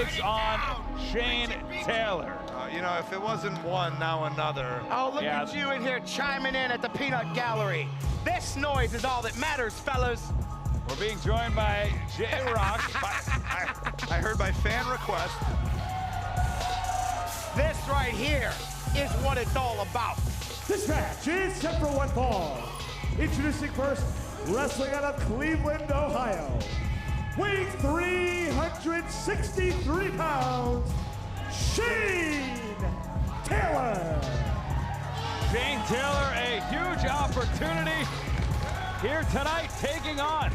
takes on Shane Taylor. You know, if it wasn't one, now another. Oh, look at you in here chiming in at the peanut gallery. This noise is all that matters, fellas. We're being joined by J-Rock. I heard by fan request. This right here is what it's all about. This match is set for one fall. Introducing first, wrestling out of Cleveland, Ohio. Weighing 363 pounds, Shane Taylor. Shane Taylor, a huge opportunity here tonight, taking on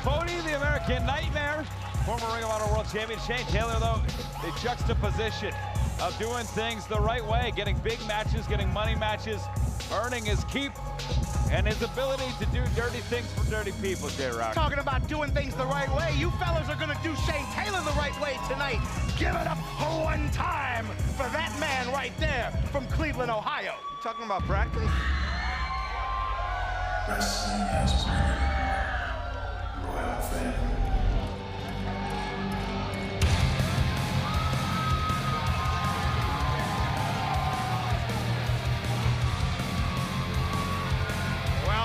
Cody, the American Nightmare, former Ring of Honor World Champion. Shane Taylor, though, the juxtaposition of doing things the right way, getting big matches, getting money matches, earning his keep, and his ability to do dirty things for dirty people, J-Rock. Talking about doing things the right way, you fellas are gonna do Shane Taylor the right way tonight. Give it up one time for that man right there from Cleveland, Ohio. You talking about practice? Wrestling has been royal family.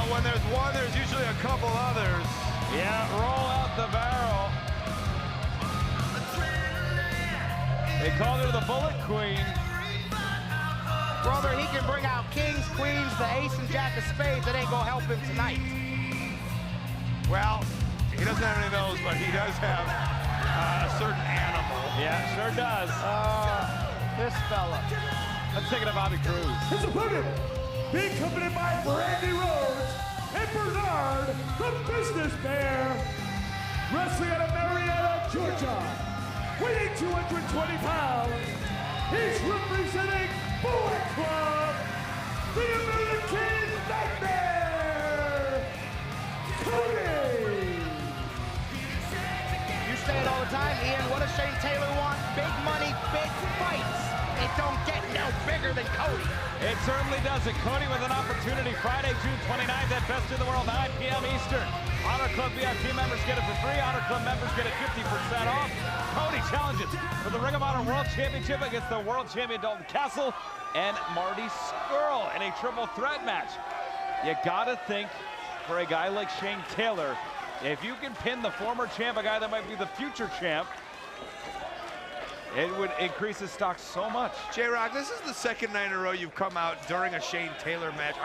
When there's one, there's usually a couple others. Yeah, roll out the barrel. They called her the Bullet Queen. Brother, he can bring out kings, queens, the ace and jack of spades. It ain't gonna help him tonight. Well, he doesn't have any of those, but he does have a certain animal. Yeah, sure does. This fella. Let's take it to Bobby Cruz. His opponent, being accompanied by Brandy Rhodes and Bernard, the Business Bear. Wrestling out of Marietta, Georgia. Weighing 220 pounds. He's representing Bullet Club, the American Nightmare, Cody. You say it all the time, Ian. What does Shane Taylor want? Big money, big fights. It don't get no bigger than Cody. It certainly doesn't. Cody with an opportunity Friday, June 29th at Best in the World, 9 p.m. Eastern. Honor Club VIP members get it for free. Honor Club members get it 50% off. Cody challenges for the Ring of Honor World Championship against the World Champion Dalton Castle and Marty Scurll in a triple threat match. You gotta think, for a guy like Shane Taylor, if you can pin the former champ, a guy that might be the future champ, it would increase his stock so much. J-Rock, this is the second night in a row you've come out during a Shane Taylor match.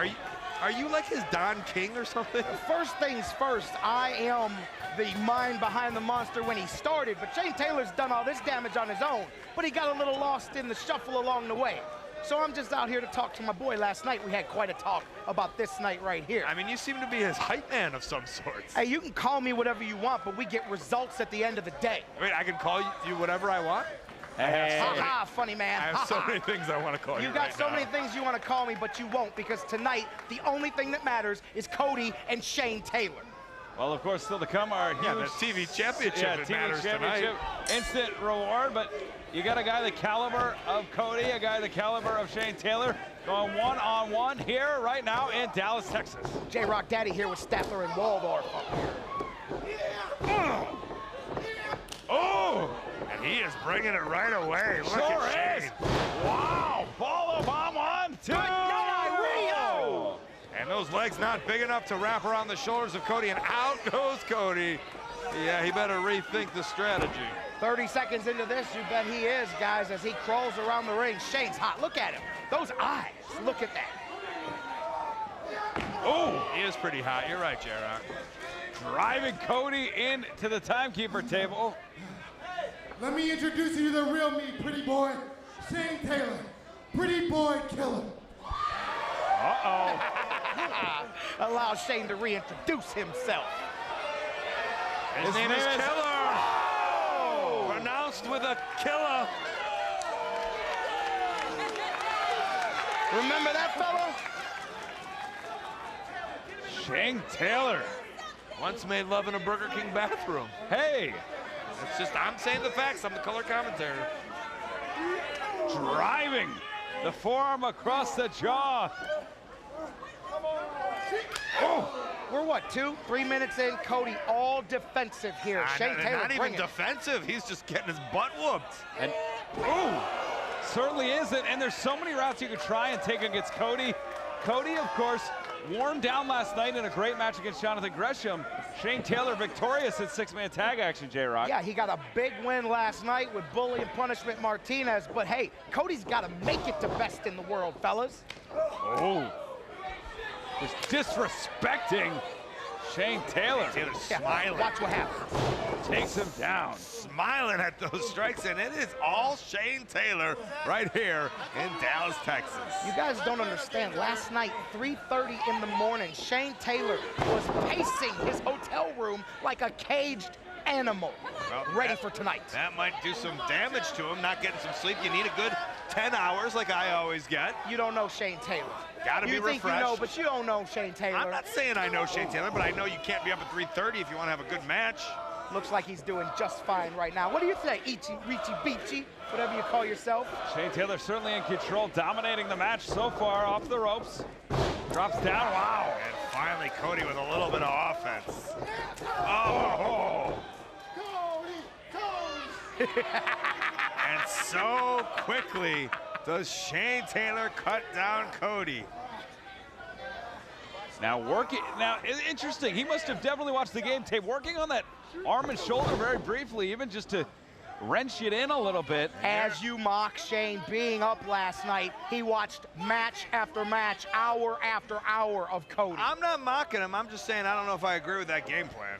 Are you like his Don King or something? First things first, I am the mind behind the monster when he started, but Shane Taylor's done all this damage on his own, but he got a little lost in the shuffle along the way. So I'm just out here to talk to my boy. Last night we had quite a talk about this night right here. I mean, you seem to be his hype man of some sort. Hey, you can call me whatever you want, but we get results at the end of the day. I mean, I can call you whatever I want? Hey. Ha-ha, funny man. I have so many things I want to call you. You got so many things you want to call me, but you won't, because tonight, the only thing that matters is Cody and Shane Taylor. Well, of course, still to come are huge... Yeah, the TV championship matters championship, tonight. instant reward, but you got a guy the caliber of Cody, a guy the caliber of Shane Taylor, going one-on-one here right now in Dallas, Texas. J-Rock Daddy here with Statler and Waldorf. Oh! And he is bringing it right away. Look Sure at is. Shane. Wow! Follow bomb 1, 2. Rio! And those legs not big enough to wrap around the shoulders of Cody, and out goes Cody. Yeah, he better rethink the strategy. 30 seconds into this, you bet he is, guys, as he crawls around the ring. Shane's hot. Look at him. Those eyes. Look at that. Oh, he is pretty hot. You're right, J-Rock. Driving Cody into the timekeeper table. Let me introduce you to the real me, pretty boy, Shane Taylor. Pretty boy killer. Uh-oh. Allow Shane to reintroduce himself. His name is Killer. Oh! Pronounced with a killer. Remember that fella? Shane Taylor. Once made love in a Burger King bathroom. Hey. It's just, I'm saying the facts. I'm the color commentator. Driving the forearm across the jaw. Oh. We're what, 2-3 minutes in? Cody all defensive here. Shane Taylor not even bringing it. defensive. He's just getting his butt whooped. And, ooh, certainly isn't. And there's so many routes you could try and take against Cody. Cody, of course, warmed down last night in a great match against Jonathan Gresham. Shane Taylor victorious in 6-man tag action, J-Rock. Yeah, he got a big win last night with Bully and Punishment Martinez. But hey, Cody's got to make it to best in the world, fellas. Oh, just disrespecting Shane Taylor. Taylor's Yeah, smiling. watch what happens. Takes him down. Smiling at those strikes, and it is all Shane Taylor right here in Dallas, Texas. You guys don't understand. Last night, 3:30 in the morning, Shane Taylor was pacing his hotel room like a caged animal, Well, ready for tonight. That might do some damage to him, not getting some sleep. You need a good 10 hours like I always get. You don't know Shane Taylor. Gotta be You think you know, refreshed. but you don't know Shane Taylor. I'm not saying I know Shane Taylor, but I know you can't be up at 3:30 if you want to have a good match. Looks like he's doing just fine right now. What do you think, Ichi, Richie, Beachy, whatever you call yourself? Shane Taylor certainly in control, dominating the match so far, off the ropes. Drops down, wow. And finally, Cody with a little bit of offense. Oh! And so quickly does Shane Taylor cut down Cody. Now interesting, he must have definitely watched the game tape, working on that arm and shoulder very briefly, even just to wrench it in a little bit. As you mock Shane being up last night, he watched match after match, hour after hour of Cody. I'm not mocking him. I'm just saying I don't know if I agree with that game plan.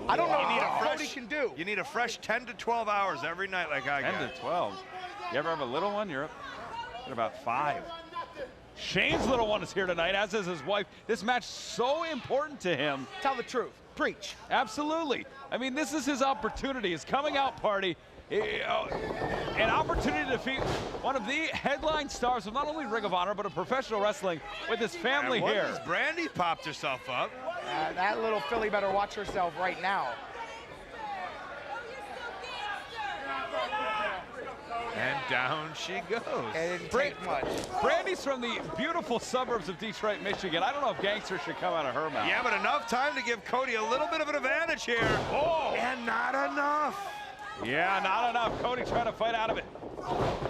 I don't know You need a what fresh- Cody can do. You need a fresh 10 to 12 hours every night like I 10 get. to 12. You ever have a little one? You're up at about 5. Shane's little one is here tonight, as is his wife. This match so important to him. Tell the truth. Preach. Absolutely. I mean, this is his opportunity, his coming out party. An opportunity to defeat one of the headline stars of not only Ring of Honor, but of professional wrestling with his family And what here. is Brandy popped herself up? That little filly better watch herself right now. And down she goes. It didn't take much. Brandy's from the beautiful suburbs of Detroit, Michigan. I don't know if gangster should come out of her mouth. Yeah, but enough time to give Cody a little bit of an advantage here. Oh! And not enough. Yeah, not enough. Cody trying to fight out of it.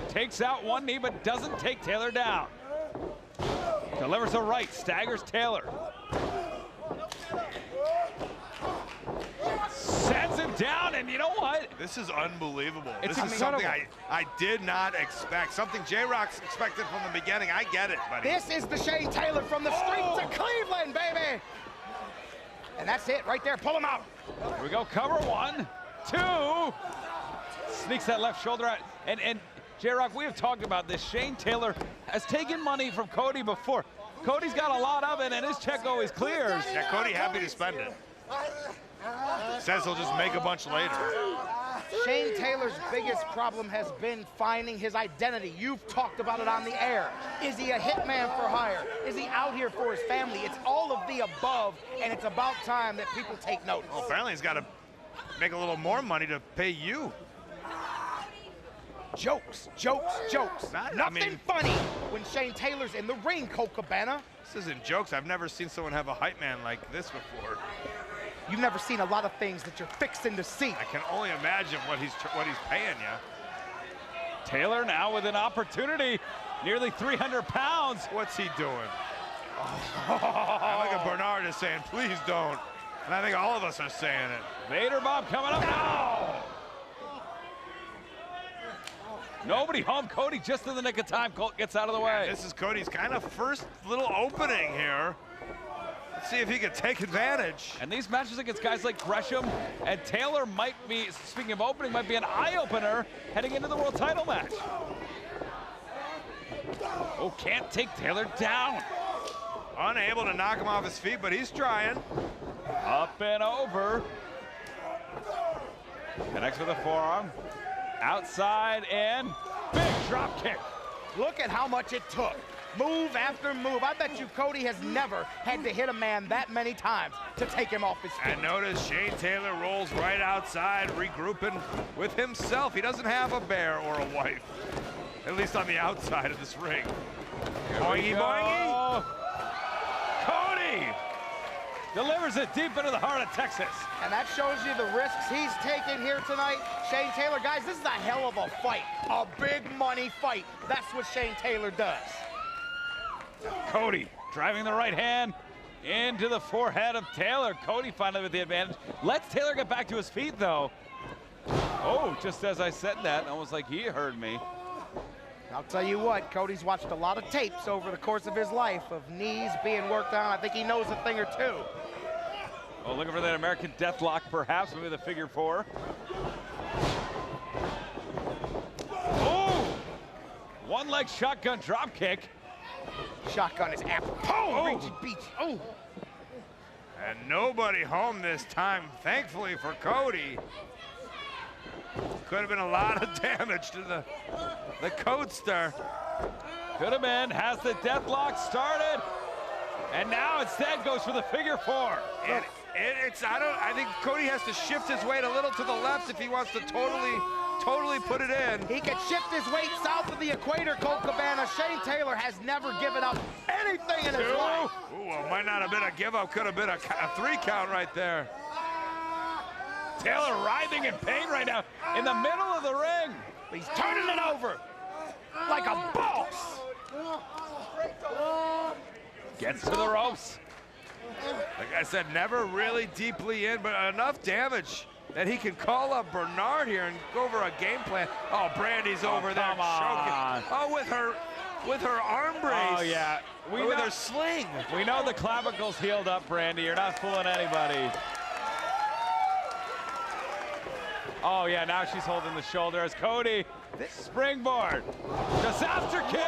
Takes out one knee, but doesn't take Taylor down. Delivers a right, staggers Taylor. Sends him down, and you know what? This is unbelievable. It's This is something incredible. I did not expect. Something J-Rock's expected from the beginning. I get it, buddy. This is the Shane Taylor from the streets of Cleveland, baby. And that's it right there. Pull him out. Here we go, cover 1, 2. Sneaks that left shoulder out. And J-Rock, we have talked about this. Shane Taylor has taken money from Cody before. Cody's got a lot of it, and his check always clears. Yeah, Cody happy to spend it. Says he'll just make a bunch later. Shane Taylor's biggest problem has been finding his identity. You've talked about it on the air. Is he a hitman for hire? Is he out here for his family? It's all of the above, and it's about time that people take notice. Well, apparently he's got to make a little more money to pay you. Jokes, jokes, jokes. Nothing funny when Shane Taylor's in the ring, Colt Cabana. This isn't jokes. I've never seen someone have a hype man like this before. You've never seen a lot of things that you're fixing to see. I can only imagine what he's paying you. Taylor now with an opportunity, nearly 300 pounds. What's he doing? I like a Bernard is saying, please don't. And I think all of us are saying it. Vader Bomb coming up now. Nobody home. Cody just in the nick of time. Colt gets out of the way. This is Cody's kind of first little opening here. Let's see if he can take advantage. And these matches against guys like Gresham and Taylor might be, speaking of opening, might be an eye-opener heading into the world title match. Oh, can't take Taylor down. Unable to knock him off his feet, but he's trying. Up and over. Connects with a forearm. Outside and big drop kick. Look at how much it took. Move after move. I bet you Cody has never had to hit a man that many times to take him off his feet. And notice Shane Taylor rolls right outside, regrouping with himself. He doesn't have a bear or a wife, at least on the outside of this ring. Boingy, boingy. Cody delivers it deep into the heart of Texas. And that shows you the risks he's taking here tonight. Shane Taylor, guys, this is a hell of a fight. A big money fight. That's what Shane Taylor does. Cody driving the right hand into the forehead of Taylor. Cody finally with the advantage. Lets Taylor get back to his feet, though. Oh, just as I said that, almost like he heard me. I'll tell you what, Cody's watched a lot of tapes over the course of his life of knees being worked on. I think he knows a thing or two. Oh, looking for that American deathlock, perhaps, maybe the figure four. Oh! One leg shotgun drop kick. Shotgun is apropos. Oh. Reaching beach. Oh. And nobody home this time, thankfully for Cody. Could have been a lot of damage to the Codester. Could have been, has the deathlock started. And now instead goes for the figure four. And I think Cody has to shift his weight a little to the left if he wants to totally put it in. He can shift his weight south of the equator, Colt Cabana. Shane Taylor has never given up anything in his life. Ooh, well, might not have been a give up, could have been a 3 count right there. Taylor writhing in pain right now in the middle of the ring. He's turning it over like a boss. Gets to the ropes. Like I said, never really deeply in, but enough damage that he can call up Bernard here and go over a game plan. Oh, Brandy's over there come on. choking. Oh, with her arm brace. Oh, yeah. With her sling. We know the clavicle's healed up, Brandy. You're not fooling anybody. Oh, yeah, now she's holding the shoulder as Cody, springboard, disaster kick,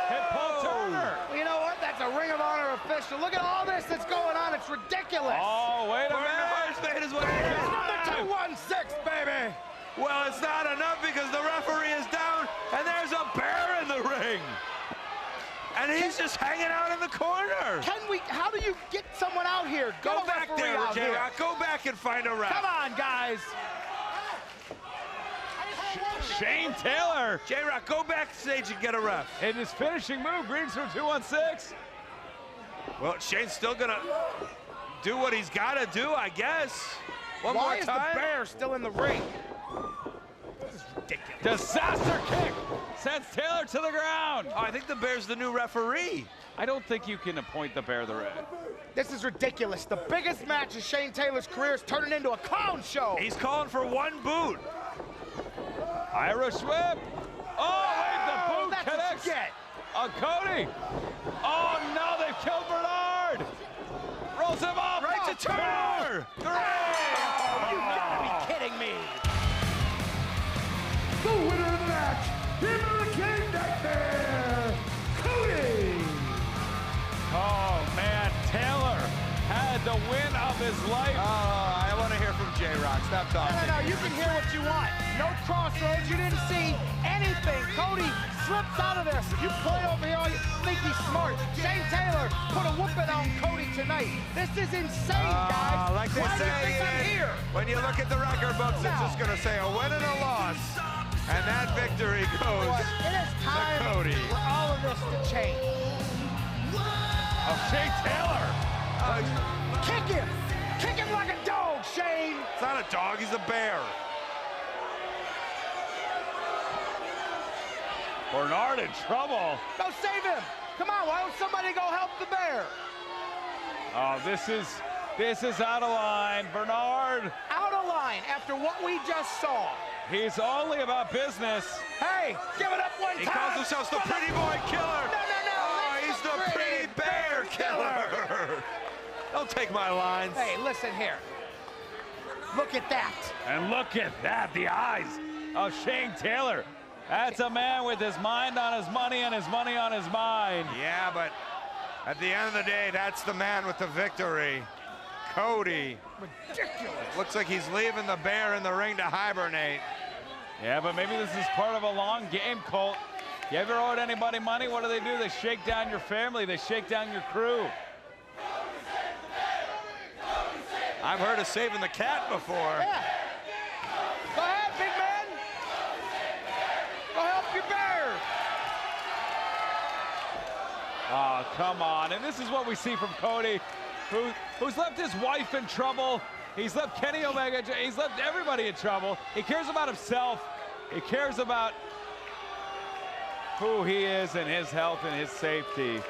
hit Paul Turner. You know what? That's a Ring of Honor official. Look at all this that's going on. It's ridiculous. Oh, wait a minute. Made his way It's number 216, baby. Well, it's not enough because the referee is down and there's a bear in the ring. And he's just hanging out in the corner. How do you get someone out here? Go back there, J-Rock. Go back and find a ref. Come on, guys. Shane Taylor. J-Rock, go backstage and get a ref. In his finishing move, brings from 216. Well, Shane's still gonna do what he's gotta do, I guess. One Why more is time. the bear still in the ring? This is ridiculous. Disaster kick sends Taylor to the ground. Oh, I think the bear's the new referee. I don't think you can appoint the bear the ref. This is ridiculous. The biggest match of Shane Taylor's career is turning into a clown show. He's calling for one boot. Irish whip. Oh, wait, the boot That's connects what you get. on Cody. Oh, no, they've killed Bernard. Rolls him off. Right to Turner. Oh, you gotta be kidding me. The winner of the match, the American Nightmare, Cody. Oh, man, Taylor had the win of his life. I want to hear from J-Rock. Stop talking. No, you can hear what you want. No crossroads, you didn't see anything. Cody slips out of this. You play over here, all you think he's smart. Shane Taylor put a whooping on Cody tonight. This is insane, guys. Like they Why do you say, think I'm here? when you look at the record books, it's No. just going to say a win and a loss. And that victory goes Boy, it is time Cody. for all of this to change. Of Shane Taylor. Kick him! Kick him like a dog, Shane! It's not a dog, he's a bear. Bernard in trouble. Go save him! Come on, why don't somebody go help the bear? Oh, this is out of line. Bernard, Out of line after what we just saw. he's only about business. Hey, give it up one He time! calls himself the Pretty Boy Killer. No! Oh, he's the Pretty Bear Killer. Don't take my lines. Hey, listen here. Look at that. And look at that, the eyes of Shane Taylor. That's a man with his mind on his money and his money on his mind. Yeah, but at the end of the day, that's the man with the victory. Cody. Ridiculous. Looks like he's leaving the bear in the ring to hibernate. Yeah, but maybe this is part of a long game, Colt. You ever owed anybody money? What do? They shake down your family. They shake down your crew. I've heard of saving the cat before. Yeah. Go ahead, big man. Go help your bear. Oh, come on. And this is what we see from Cody. who's left his wife in trouble. He's left Kenny Omega, he's left everybody in trouble. He cares about himself. He cares about who he is and his health and his safety.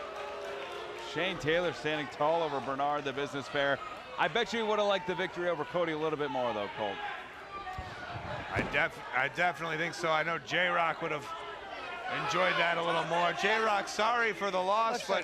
Shane Taylor standing tall over Bernard, the business fair. I bet you would have liked the victory over Cody a little bit more though, Colt. I definitely think so. I know J-Rock would have enjoyed that a little more. J-Rock, sorry for the loss, but